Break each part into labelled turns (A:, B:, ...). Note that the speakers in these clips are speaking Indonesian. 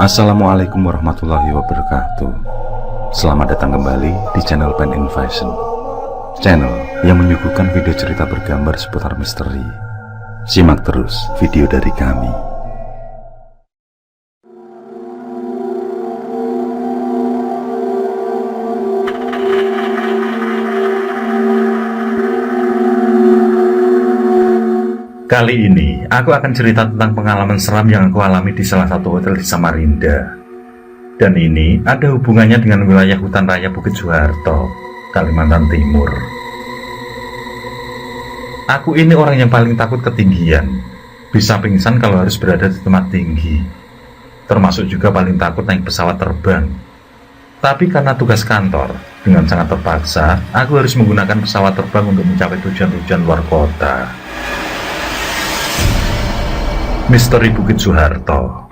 A: Assalamualaikum warahmatullahi wabarakatuh. Selamat datang kembali di channel Pen Invasion, channel yang menyuguhkan video cerita bergambar seputar misteri. Simak terus video dari kami. Kali ini, aku akan cerita tentang pengalaman seram yang aku alami di salah satu hotel di Samarinda. Dan ini ada hubungannya dengan wilayah hutan raya Bukit Soeharto, Kalimantan Timur. Aku ini orang yang paling takut ketinggian, bisa pingsan kalau harus berada di tempat tinggi. Termasuk juga paling takut naik pesawat terbang. Tapi karena tugas kantor, dengan sangat terpaksa, aku harus menggunakan pesawat terbang untuk mencapai tujuan-tujuan luar kota. Misteri Bukit Soeharto.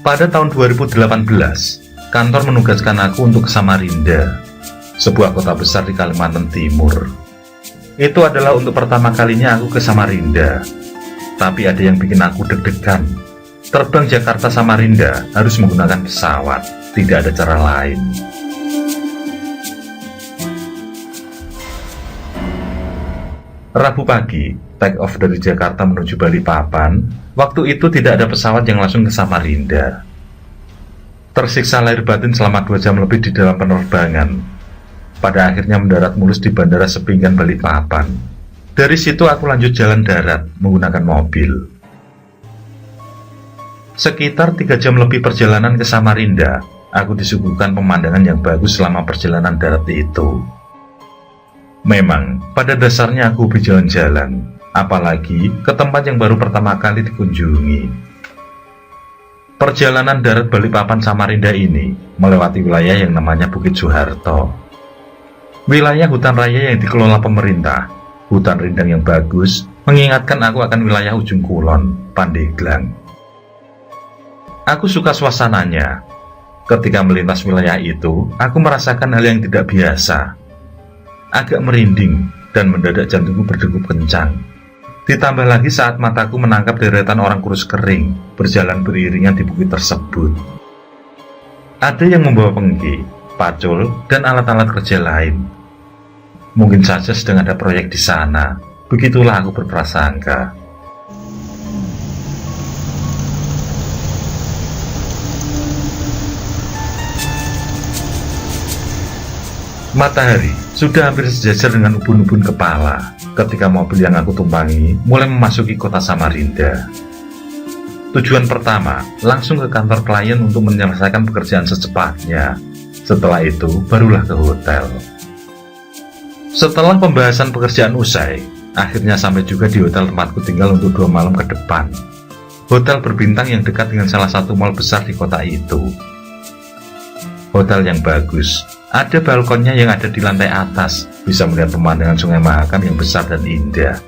A: Pada tahun 2018, kantor menugaskan aku untuk ke Samarinda, sebuah kota besar di Kalimantan Timur. Itu adalah untuk pertama kalinya aku ke Samarinda. Tapi ada yang bikin aku deg-degan. Terbang Jakarta Samarinda harus menggunakan pesawat, tidak ada cara lain. Rabu pagi, take off dari Jakarta menuju Balikpapan. Waktu itu tidak ada pesawat yang langsung ke Samarinda. Tersiksa lahir batin selama 2 jam lebih di dalam penerbangan. Pada akhirnya mendarat mulus di Bandara Sepinggan Balikpapan. Dari situ aku lanjut jalan darat menggunakan mobil. Sekitar 3 jam lebih perjalanan ke Samarinda, aku disuguhkan pemandangan yang bagus selama perjalanan darat itu. Memang, pada dasarnya aku hobi jalan-jalan, apalagi ke tempat yang baru pertama kali dikunjungi. Perjalanan darat Balikpapan Samarinda ini melewati wilayah yang namanya Bukit Soeharto. Wilayah hutan raya yang dikelola pemerintah, hutan rindang yang bagus, mengingatkan aku akan wilayah Ujung Kulon, Pandeglang. Aku suka suasananya. Ketika melintas wilayah itu, aku merasakan hal yang tidak biasa. Agak merinding dan mendadak jantungku berdegup kencang. Ditambah lagi saat mataku menangkap deretan orang kurus kering berjalan beriringan di bukit tersebut. Ada yang membawa pengki, pacul, dan alat-alat kerja lain. Mungkin saja sedang ada proyek di sana. Begitulah aku berprasangka. Matahari sudah hampir sejajar dengan ubun-ubun kepala ketika mobil yang aku tumpangi mulai memasuki kota Samarinda. Tujuan pertama, langsung ke kantor klien untuk menyelesaikan pekerjaan secepatnya. Setelah itu, barulah ke hotel. Setelah pembahasan pekerjaan usai, akhirnya sampai juga di hotel tempatku tinggal untuk 2 malam ke depan. Hotel berbintang yang dekat dengan salah satu mal besar di kota itu. Hotel yang bagus. Ada balkonnya yang ada di lantai atas, bisa melihat pemandangan Sungai Mahakam yang besar dan indah.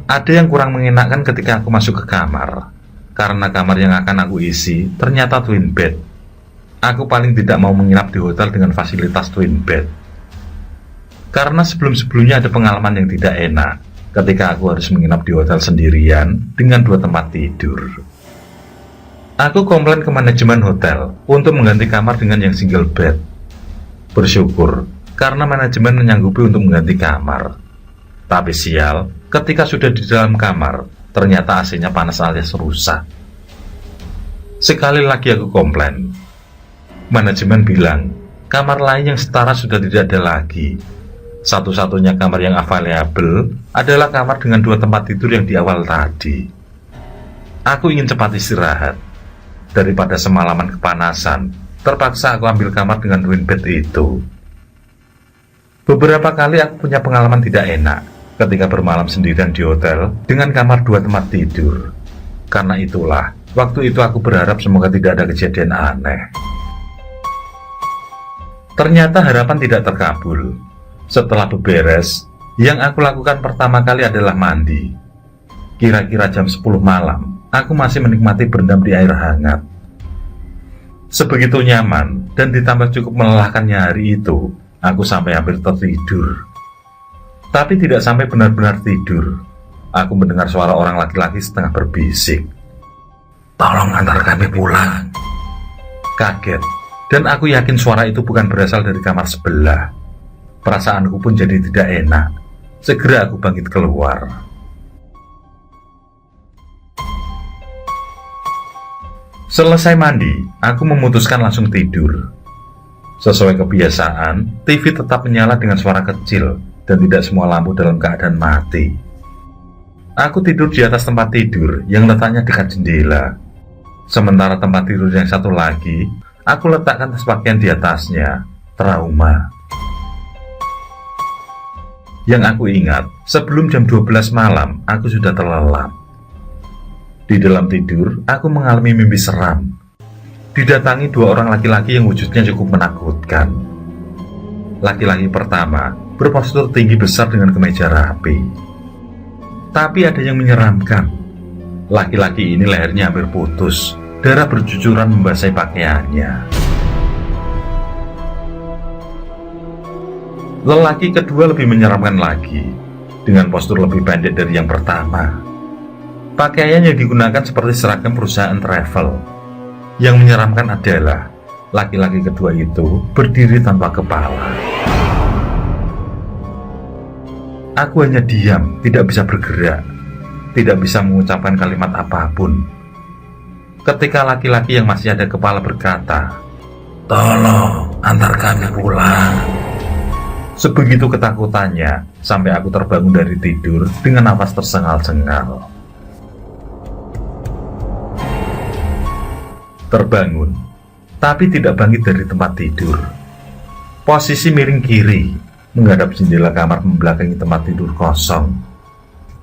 A: Ada yang kurang mengenakan ketika aku masuk ke kamar, karena kamar yang akan aku isi ternyata twin bed. Aku paling tidak mau menginap di hotel dengan fasilitas twin bed, karena sebelum-sebelumnya ada pengalaman yang tidak enak ketika aku harus menginap di hotel sendirian dengan 2 tempat tidur. Aku komplain ke manajemen hotel untuk mengganti kamar dengan yang single bed. Bersyukur karena manajemen menyanggupi untuk mengganti kamar. Tapi sial, ketika sudah di dalam kamar, ternyata AC-nya panas alias rusak. Sekali lagi aku komplain. Manajemen bilang, kamar lain yang setara sudah tidak ada lagi. Satu-satunya kamar yang available adalah kamar dengan 2 tempat tidur yang di awal tadi. Aku ingin cepat istirahat. Daripada semalaman kepanasan, terpaksa aku ambil kamar dengan twin bed itu. Beberapa kali aku punya pengalaman tidak enak ketika bermalam sendirian di hotel dengan kamar 2 tempat tidur. Karena itulah, waktu itu aku berharap semoga tidak ada kejadian aneh. Ternyata harapan tidak terkabul. Setelah beberes, yang aku lakukan pertama kali adalah mandi. Kira-kira jam 10 malam, aku masih menikmati berendam di air hangat. Sebegitu nyaman dan ditambah cukup melelahkannya hari itu, aku sampai hampir tertidur. Tapi tidak sampai benar-benar tidur. Aku mendengar suara orang laki-laki setengah berbisik, "Tolong antar kami pulang." Kaget, dan aku yakin suara itu bukan berasal dari kamar sebelah. Perasaanku pun jadi tidak enak. Segera aku bangkit keluar. Selesai mandi, aku memutuskan langsung tidur. Sesuai kebiasaan, TV tetap menyala dengan suara kecil dan tidak semua lampu dalam keadaan mati. Aku tidur di atas tempat tidur yang letaknya dekat jendela. Sementara tempat tidur yang satu lagi, aku letakkan tas pakaian di atasnya. Trauma. Yang aku ingat, sebelum jam 12 malam, aku sudah terlelap. Di dalam tidur, aku mengalami mimpi seram. Didatangi dua orang laki-laki yang wujudnya cukup menakutkan. Laki-laki pertama berpostur tinggi besar dengan kemeja rapi. Tapi ada yang menyeramkan. Laki-laki ini lehernya hampir putus, darah bercucuran membasahi pakaiannya. Lelaki kedua lebih menyeramkan lagi, dengan postur lebih pendek dari yang pertama. Pakaian yang digunakan seperti seragam perusahaan travel. Yang menyeramkan adalah laki-laki kedua itu berdiri tanpa kepala. Aku hanya diam, tidak bisa bergerak, tidak bisa mengucapkan kalimat apapun. Ketika laki-laki yang masih ada kepala berkata, "Tolong antar kami pulang." Sebegitu ketakutannya, sampai aku terbangun dari tidur dengan napas tersengal-sengal. Terbangun, tapi tidak bangkit dari tempat tidur. Posisi miring kiri, menghadap jendela kamar membelakangi tempat tidur kosong.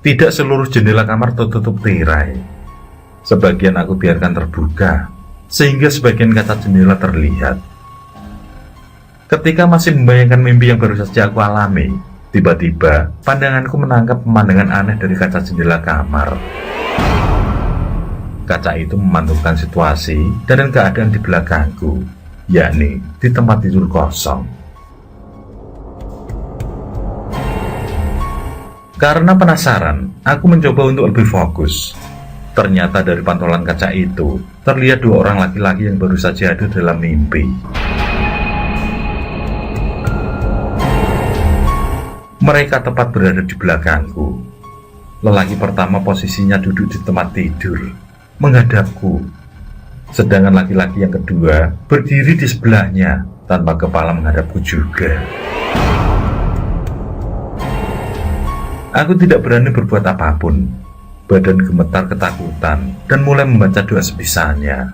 A: Tidak seluruh jendela kamar tertutup tirai. Sebagian aku biarkan terbuka, sehingga sebagian kaca jendela terlihat. Ketika masih membayangkan mimpi yang baru saja aku alami, tiba-tiba pandanganku menangkap pemandangan aneh dari kaca jendela kamar. Kaca itu memantulkan situasi dan keadaan di belakangku, yakni di tempat tidur kosong. Karena penasaran, aku mencoba untuk lebih fokus. Ternyata dari pantulan kaca itu, terlihat dua orang laki-laki yang baru saja hadir dalam mimpi. Mereka tepat berada di belakangku. Lelaki pertama posisinya duduk di tempat tidur, menghadapku. Sedangkan laki-laki yang kedua berdiri di sebelahnya, tanpa kepala menghadapku juga. Aku tidak berani berbuat apapun. Badan gemetar ketakutan dan mulai membaca doa sebisanya.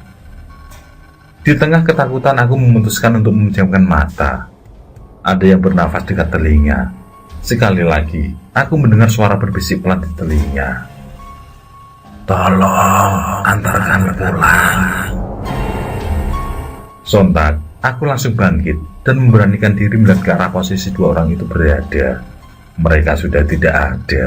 A: Di tengah ketakutan aku memutuskan untuk memejamkan mata. Ada yang bernafas dekat telinga. Sekali lagi, aku mendengar suara berbisik pelan di telinga. "Tolong antarkan pulang." Sontak, aku langsung bangkit dan memberanikan diri melihat ke arah posisi dua orang itu berada. Mereka sudah tidak ada.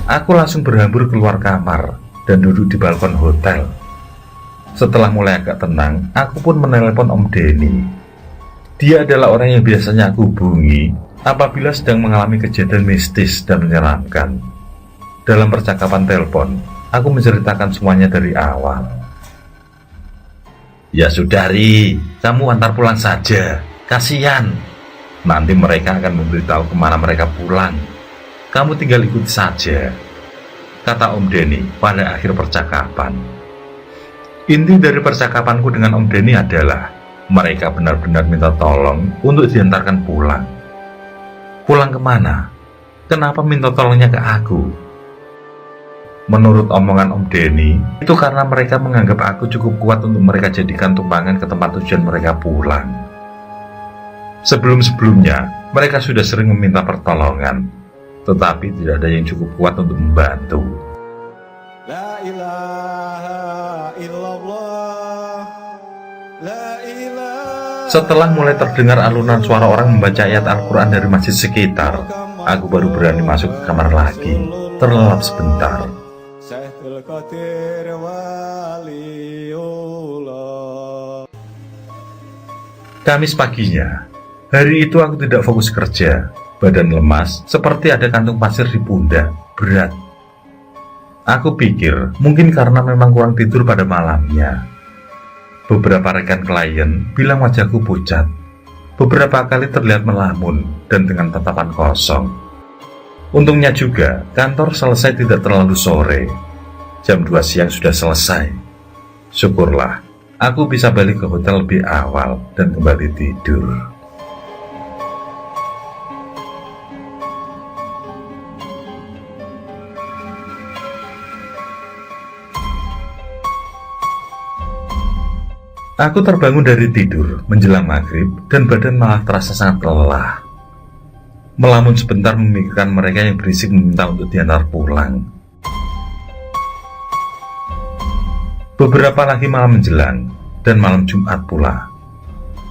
A: Aku langsung berhambur keluar kamar dan duduk di balkon hotel. Setelah mulai agak tenang, aku pun menelepon Om Denny. Dia adalah orang yang biasanya aku hubungi apabila sedang mengalami kejadian mistis dan menyeramkan. Dalam percakapan telepon, aku menceritakan semuanya dari awal. "Ya sudah, Ri, kamu antar pulang saja. Kasihan. Nanti mereka akan memberitahu kemana mereka pulang. Kamu tinggal ikut saja," kata Om Denny pada akhir percakapan. Inti dari percakapanku dengan Om Denny adalah mereka benar-benar minta tolong untuk diantarkan pulang. Pulang kemana? Kenapa minta tolongnya ke aku? Menurut omongan Om Denny, itu karena mereka menganggap aku cukup kuat untuk mereka jadikan tumpangan ke tempat tujuan mereka pulang. Sebelum-sebelumnya, mereka sudah sering meminta pertolongan, tetapi tidak ada yang cukup kuat untuk membantu. La ilaha illallah, la ilaha. Setelah mulai terdengar alunan suara orang membaca ayat Al-Quran dari masjid sekitar, aku baru berani masuk ke kamar lagi, terlelap sebentar. Kamis paginya, hari itu aku tidak fokus kerja. Badan lemas, seperti ada kantung pasir di pundak, berat. Aku pikir, mungkin karena memang kurang tidur pada malamnya. Beberapa rekan klien bilang wajahku pucat. Beberapa kali terlihat melamun dan dengan tatapan kosong. Untungnya juga, kantor selesai tidak terlalu sore. Jam 2 siang sudah selesai. Syukurlah, aku bisa balik ke hotel lebih awal dan kembali tidur. Aku terbangun dari tidur menjelang maghrib dan badan malah terasa sangat lelah. Melamun sebentar memikirkan mereka yang berisik meminta untuk diantar pulang. Beberapa lagi malam menjelang dan malam Jumat pula.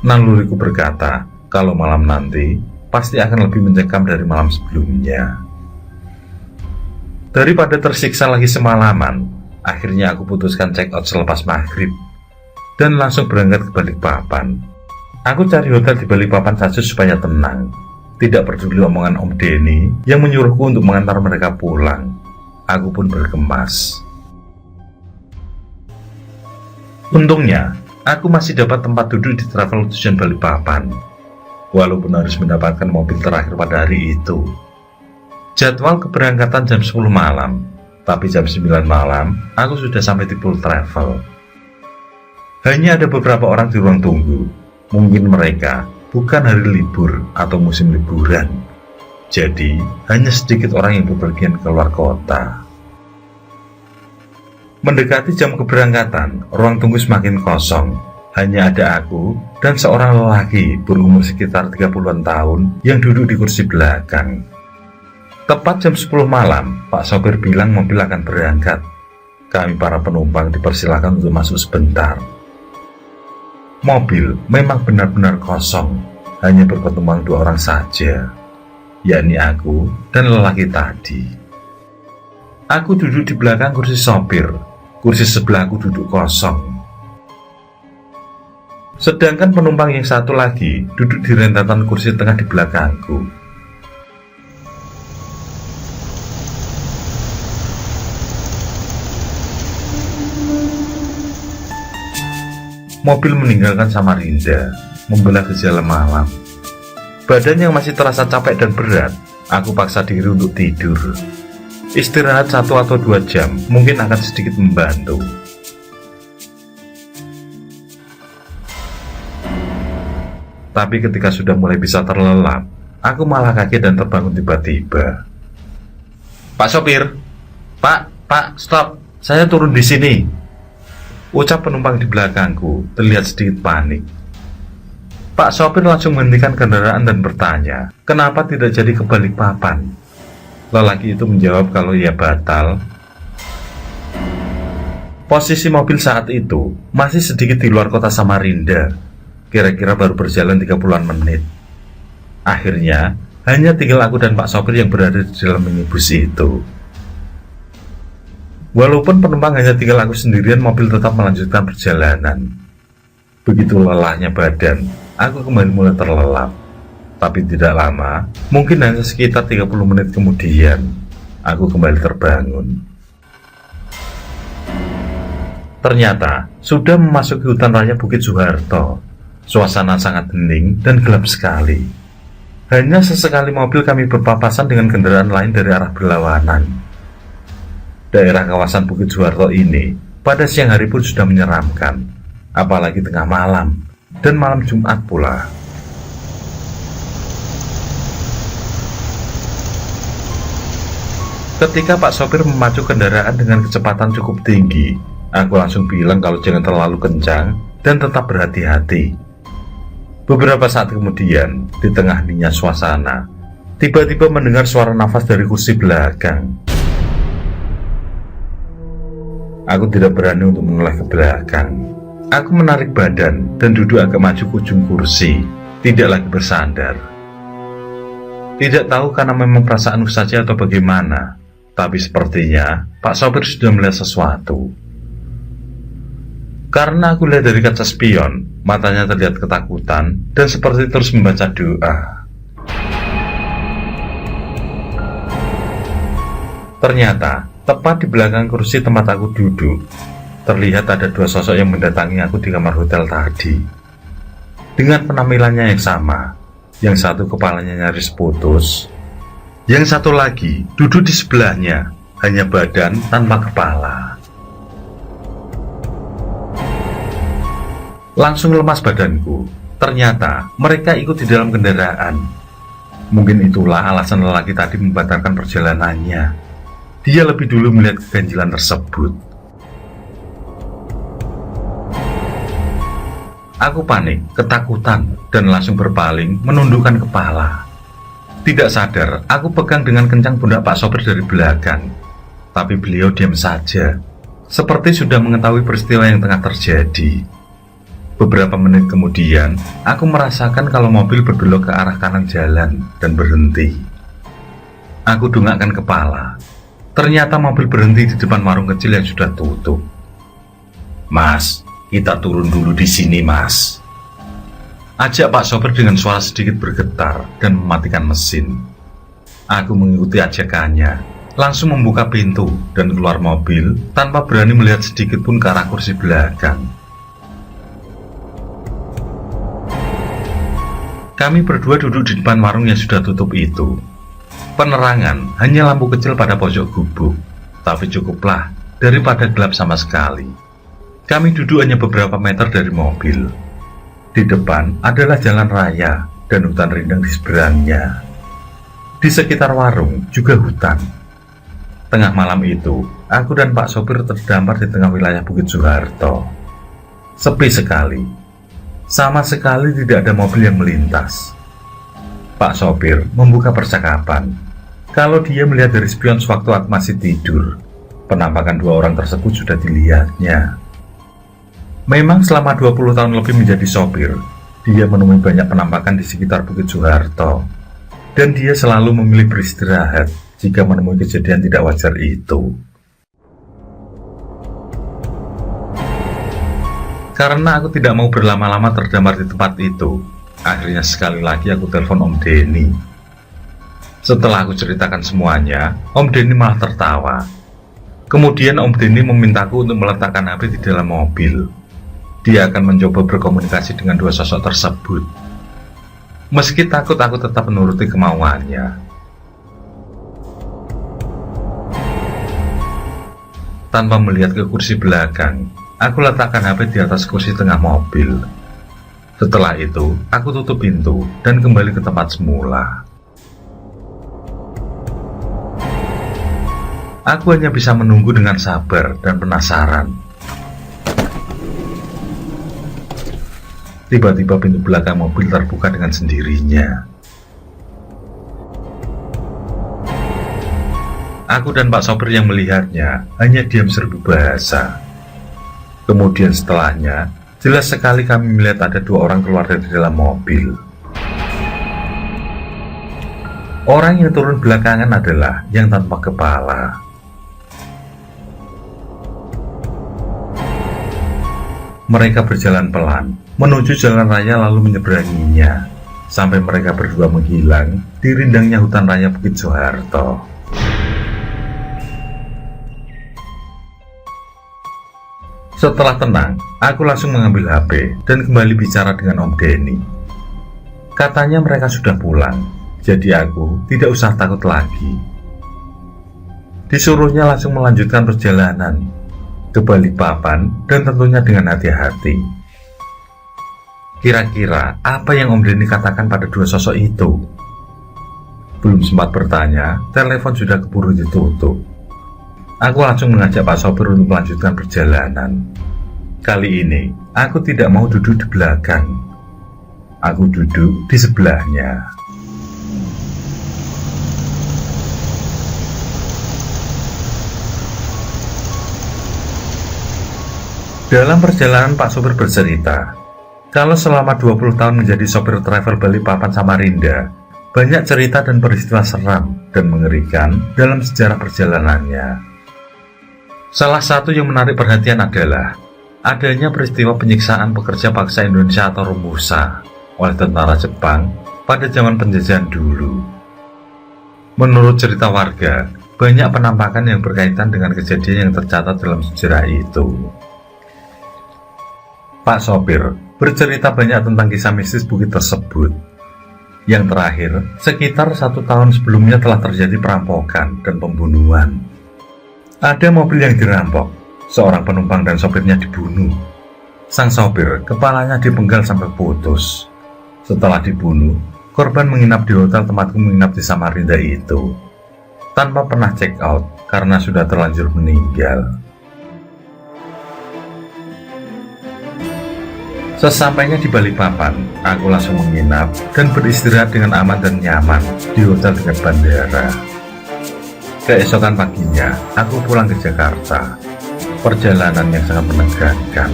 A: Naluriku berkata kalau malam nanti pasti akan lebih mencekam dari malam sebelumnya. Daripada tersiksa lagi semalaman, akhirnya aku putuskan check out selepas maghrib dan langsung berangkat ke Balikpapan. Aku cari hotel di Balikpapan saja supaya tenang. Tidak peduli omongan Om Denny yang menyuruhku untuk mengantar mereka pulang. Aku pun bergemas. Untungnya, aku masih dapat tempat duduk di travel tujuan Balikpapan, walaupun harus mendapatkan mobil terakhir pada hari itu. Jadwal keberangkatan jam 10 malam, tapi jam 9 malam aku sudah sampai di Full Travel. Hanya ada beberapa orang di ruang tunggu. Mungkin mereka bukan hari libur atau musim liburan. Jadi, hanya sedikit orang yang bepergian keluar kota. Mendekati jam keberangkatan, ruang tunggu semakin kosong. Hanya ada aku dan seorang lelaki berumur sekitar 30-an tahun yang duduk di kursi belakang. Tepat jam 10 malam, Pak sopir bilang mobil akan berangkat. Kami para penumpang dipersilakan untuk masuk sebentar. Mobil memang benar-benar kosong, hanya berpenumpang 2 orang saja, yakni aku dan lelaki tadi. Aku duduk di belakang kursi sopir, kursi sebelahku duduk kosong. Sedangkan penumpang yang satu lagi duduk di rentetan kursi tengah di belakangku. Mobil meninggalkan Samarinda, membelah ke jalan malam. Badan yang masih terasa capek dan berat, aku paksa diri untuk tidur. Istirahat 1 atau 2 jam mungkin akan sedikit membantu. Tapi ketika sudah mulai bisa terlelap, aku malah kaget dan terbangun tiba-tiba. Pak sopir, Pak, stop, saya turun di sini. Ucap penumpang di belakangku terlihat sedikit panik. Pak sopir langsung menghentikan kendaraan dan bertanya, kenapa tidak jadi ke Balikpapan? Lelaki itu menjawab kalau ia batal. Posisi mobil saat itu masih sedikit di luar kota Samarinda, kira-kira baru berjalan 30-an menit. Akhirnya, hanya tinggal aku dan Pak sopir yang berada di dalam minibus itu. Walaupun penumpang hanya tinggal aku sendirian, mobil tetap melanjutkan perjalanan. Begitu lelahnya badan, aku kembali mulai terlelap. Tapi tidak lama, mungkin hanya sekitar 30 menit kemudian, aku kembali terbangun. Ternyata, sudah memasuki hutan raya Bukit Soeharto. Suasana sangat hening dan gelap sekali. Hanya sesekali mobil kami berpapasan dengan kendaraan lain dari arah berlawanan. Daerah kawasan Bukit Soeharto ini pada siang hari pun sudah menyeramkan, apalagi tengah malam dan malam Jumat pula. Ketika Pak sopir memacu kendaraan dengan kecepatan cukup tinggi, aku langsung bilang kalau jangan terlalu kencang dan tetap berhati-hati. Beberapa saat kemudian, di tengah hening suasana, tiba-tiba mendengar suara nafas dari kursi belakang. Aku tidak berani untuk menoleh ke belakang. Aku menarik badan dan duduk agak maju ke ujung kursi, tidak lagi bersandar. Tidak tahu karena memang perasaanku saja atau bagaimana, Tapi sepertinya Pak sopir sudah melihat sesuatu. Karena aku lihat dari kaca spion, matanya terlihat ketakutan dan seperti terus membaca doa. Ternyata, tepat di belakang kursi tempat aku duduk, terlihat ada dua sosok yang mendatangi aku di kamar hotel tadi. Dengan penampilannya yang sama, yang satu kepalanya nyaris putus, yang satu lagi duduk di sebelahnya, hanya badan tanpa kepala. Langsung lemas badanku. Ternyata mereka ikut di dalam kendaraan. Mungkin itulah alasan lelaki tadi membatalkan perjalanannya. Dia lebih dulu melihat keganjilan tersebut. Aku panik, ketakutan, dan langsung berpaling menundukkan kepala. Tidak sadar, aku pegang dengan kencang pundak Pak sopir dari belakang. Tapi beliau diam saja, seperti sudah mengetahui peristiwa yang tengah terjadi. Beberapa menit kemudian, aku merasakan kalau mobil berbelok ke arah kanan jalan dan berhenti. Aku dongakkan kepala. Ternyata mobil berhenti di depan warung kecil yang sudah tutup. "Mas, kita turun dulu di sini, Mas," ajak Pak sopir dengan suara sedikit bergetar dan mematikan mesin. Aku mengikuti ajakannya, langsung membuka pintu dan keluar mobil tanpa berani melihat sedikit pun ke arah kursi belakang. Kami berdua duduk di depan warung yang sudah tutup itu. Penerangan hanya lampu kecil pada pojok gubuk, tapi cukuplah daripada gelap sama sekali. Kami duduk hanya beberapa meter dari mobil. Di depan adalah jalan raya dan hutan rindang di seberangnya. Di sekitar warung juga hutan. Tengah malam itu, aku dan Pak sopir terdampar di tengah wilayah Bukit Soeharto. Sepi sekali. Sama sekali tidak ada mobil yang melintas. Pak sopir membuka percakapan. Kalau dia melihat dari spion sewaktu aku masih tidur, penampakan dua orang tersebut sudah dilihatnya. Memang selama 20 tahun lebih menjadi sopir, dia menemui banyak penampakan di sekitar Bukit Soeharto. Dan dia selalu memilih beristirahat jika menemui kejadian tidak wajar itu. Karena aku tidak mau berlama-lama terdampar di tempat itu, akhirnya sekali lagi aku telepon Om Denny. Setelah aku ceritakan semuanya, Om Denny malah tertawa. Kemudian Om Denny memintaku untuk meletakkan HP di dalam mobil. Dia akan mencoba berkomunikasi dengan dua sosok tersebut. Meski takut, aku tetap menuruti kemauannya. Tanpa melihat ke kursi belakang, aku letakkan HP di atas kursi tengah mobil. Setelah itu, aku tutup pintu dan kembali ke tempat semula. Aku hanya bisa menunggu dengan sabar dan penasaran. Tiba-tiba pintu belakang mobil terbuka dengan sendirinya. Aku dan Pak sopir yang melihatnya hanya diam serbu bahasa. Kemudian setelahnya, jelas sekali kami melihat ada dua orang keluar dari dalam mobil. Orang yang turun belakangan adalah yang tanpa kepala. Mereka berjalan pelan menuju jalan raya lalu menyeberanginya, sampai mereka berdua menghilang di rindangnya hutan raya Bukit Soeharto. Setelah tenang, aku langsung mengambil HP dan kembali bicara dengan Om Denny. Katanya mereka sudah pulang, jadi aku tidak usah takut lagi. Disuruhnya langsung melanjutkan perjalanan ke Balikpapan dan tentunya dengan hati-hati. Kira-kira apa yang Om Denny katakan pada dua sosok itu? Belum sempat bertanya, telepon sudah keburu ditutup. Aku langsung mengajak Pak sopir untuk melanjutkan perjalanan. Kali ini, aku tidak mau duduk di belakang. Aku duduk di sebelahnya. Dalam perjalanan Pak sopir bercerita, kalau selama 20 tahun menjadi sopir travel Balikpapan Samarinda, banyak cerita dan peristiwa seram dan mengerikan dalam sejarah perjalanannya. Salah satu yang menarik perhatian adalah adanya peristiwa penyiksaan pekerja paksa Indonesia atau Romusa oleh tentara Jepang pada zaman penjajahan dulu. Menurut cerita warga, banyak penampakan yang berkaitan dengan kejadian yang tercatat dalam sejarah itu. Pak sopir bercerita banyak tentang kisah mistis bukit tersebut. Yang terakhir, sekitar 1 tahun sebelumnya telah terjadi perampokan dan pembunuhan. Ada mobil yang dirampok, seorang penumpang dan sopirnya dibunuh. Sang sopir, kepalanya dipenggal sampai putus. Setelah dibunuh, korban menginap di hotel tempatku menginap di Samarinda itu, tanpa pernah check out karena sudah terlanjur meninggal. Sesampainya di Balikpapan, aku langsung menginap dan beristirahat dengan aman dan nyaman di hotel dekat bandara. Keesokan paginya, aku pulang ke Jakarta. Perjalanan yang sangat menegangkan.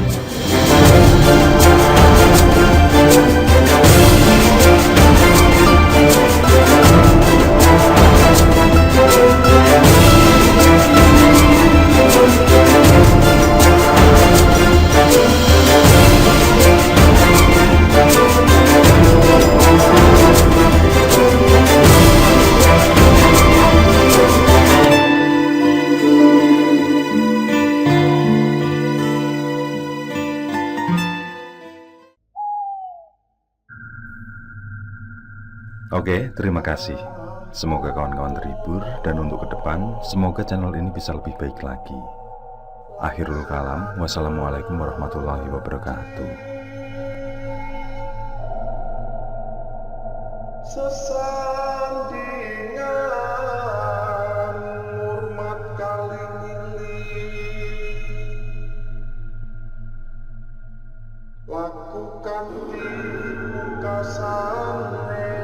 B: Oke, terima kasih. Semoga kawan-kawan terhibur, dan untuk ke depan, semoga channel ini bisa lebih baik lagi. Akhirul kalam, wassalamualaikum warahmatullahi wabarakatuh.
C: Sesandingan hormat kali lakukan di muka sana.